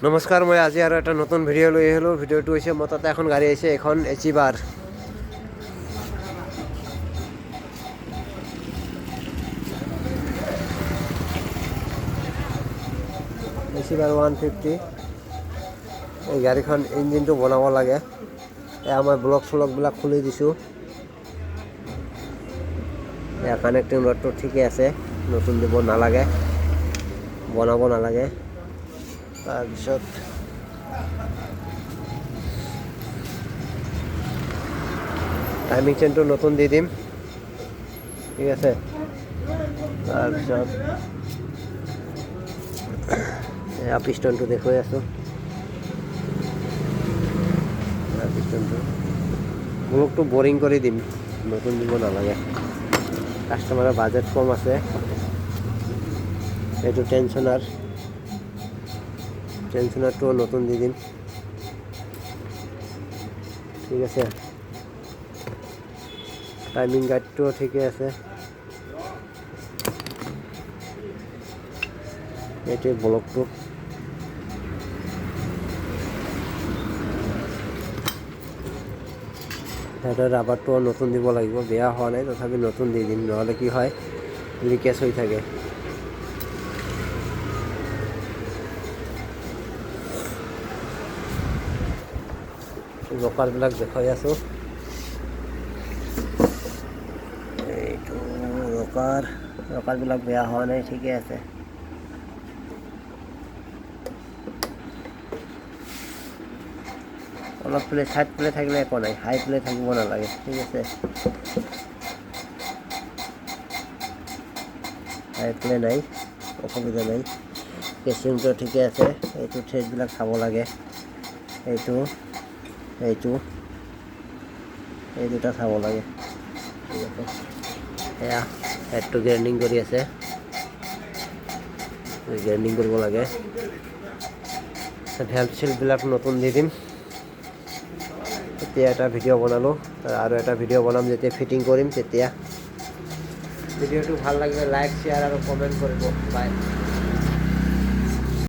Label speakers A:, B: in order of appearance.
A: নমস্কাৰ, মই আজি আৰু এটা নতুন ভিডিঅ' লৈ আহিলোঁ। ভিডিঅ'টো হৈছে মোৰ তাতে এখন গাড়ী আহিছে, এখন এচিভাৰ। এচিভাৰ 150। এই গাড়ীখন ইঞ্জিনটো বনাব লাগে। এয়া মই ব্লক খুলি দিছোঁ। এয়া কানেক্টিং ৰডটো ঠিকে আছে, নতুন দিব নালাগে, বনাব নালাগে। তাৰপিছত টাইমিং চেইনটো নতুন দি দিম, ঠিক আছে। তাৰপিছত এয়া পিষ্টনটো দেখুৱাই আছোঁ। পিষ্টনটো ব্লকটো বৰিং কৰি দিম, নতুন দিব নালাগে। কাষ্টমাৰৰ বাজেট কম আছে। এইটো টেনচনাৰটো নতুন দি দিম, ঠিক আছে। টাইমিং গাইডটো ঠিকে আছে। এইটোৱে ব্লকটো। সিহঁতৰ ৰাবাৰটো নতুন দিব লাগিব, বেয়া হোৱা নাই, তথাপি নতুন দি দিম, নহ'লে কি হয় লিকেজ হৈ থাকে। লকাৰবিলাক দেখুৱাই আছোঁ। এইটো লকাৰবিলাক বেয়া হোৱা নাই, ঠিকে আছে। অলপ ছাইড প্লে থাকিলে একো নাই, হাই প্লে থাকিব নালাগে, ঠিক আছে। হাই প্লে নাই, অসুবিধা নাই। কেচিংটো ঠিকে আছে। এইটো থ্ৰেডবিলাক চাব লাগে। এই দুটা চাব লাগে, ঠিক আছে। এয়া হেডটো গ্ৰাইণ্ডিং কৰি আছে, গ্ৰাইণ্ডিং কৰিব লাগে। ভেল্ভ চিলবিলাক নতুন দি দিম। এতিয়া এটা ভিডিঅ' বনালোঁ, আৰু এটা ভিডিঅ' বনাম যেতিয়া ফিটিং কৰিম তেতিয়া। ভিডিঅ'টো ভাল লাগিলে লাইক, শ্বেয়াৰ আৰু কমেণ্ট কৰিব। বাই।